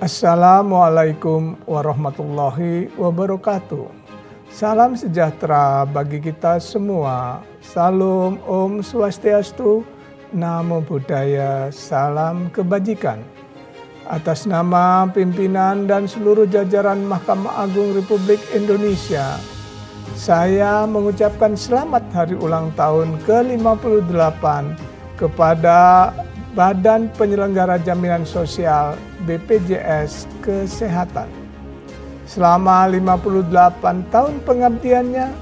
Assalamualaikum warahmatullahi wabarakatuh. Salam sejahtera bagi kita semua. Salam Om Swastiastu, Namo Buddhaya, salam kebajikan. Atas nama pimpinan dan seluruh jajaran Mahkamah Agung Republik Indonesia, saya mengucapkan selamat hari ulang tahun ke-58 kepada Badan Penyelenggara Jaminan Sosial BPJS Kesehatan. Selama 58 tahun pengabdiannya,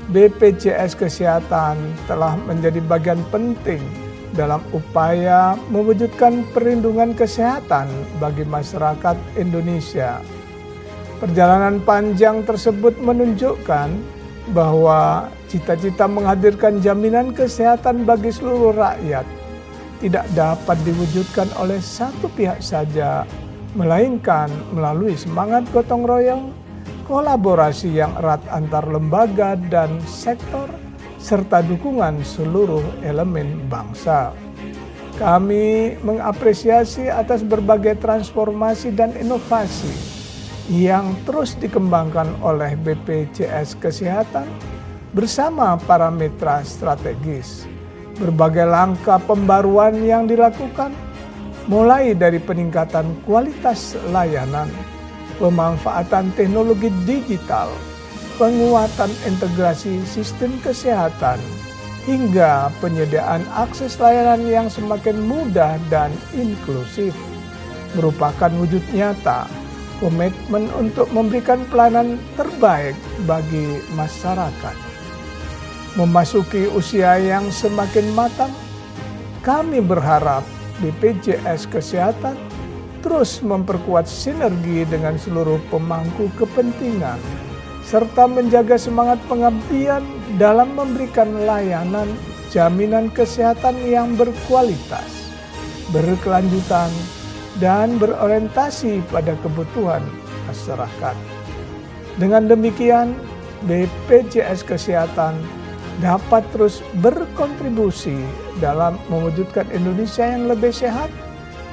BPJS Kesehatan telah menjadi bagian penting dalam upaya mewujudkan perlindungan kesehatan bagi masyarakat Indonesia. Perjalanan panjang tersebut menunjukkan bahwa cita-cita menghadirkan jaminan kesehatan bagi seluruh rakyat tidak dapat diwujudkan oleh satu pihak saja, melainkan melalui semangat gotong royong, kolaborasi yang erat antar lembaga dan sektor, serta dukungan seluruh elemen bangsa. Kami mengapresiasi atas berbagai transformasi dan inovasi yang terus dikembangkan oleh BPJS Kesehatan bersama para mitra strategis. Berbagai langkah pembaruan yang dilakukan, mulai dari peningkatan kualitas layanan, pemanfaatan teknologi digital, penguatan integrasi sistem kesehatan, hingga penyediaan akses layanan yang semakin mudah dan inklusif, merupakan wujud nyata komitmen untuk memberikan pelayanan terbaik bagi masyarakat. Memasuki usia yang semakin matang, kami berharap BPJS Kesehatan terus memperkuat sinergi dengan seluruh pemangku kepentingan, serta menjaga semangat pengabdian dalam memberikan layanan jaminan kesehatan yang berkualitas, berkelanjutan, dan berorientasi pada kebutuhan masyarakat. Dengan demikian, BPJS Kesehatan dapat terus berkontribusi dalam mewujudkan Indonesia yang lebih sehat,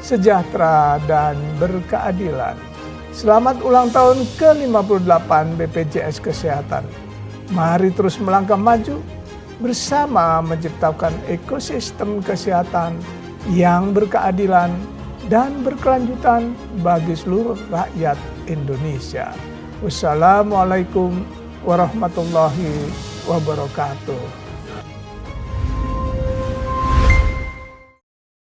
sejahtera, dan berkeadilan. Selamat ulang tahun ke-58 BPJS Kesehatan. Mari terus melangkah maju bersama menciptakan ekosistem kesehatan yang berkeadilan dan berkelanjutan bagi seluruh rakyat Indonesia. Wassalamualaikum warahmatullahi wabarakatuh.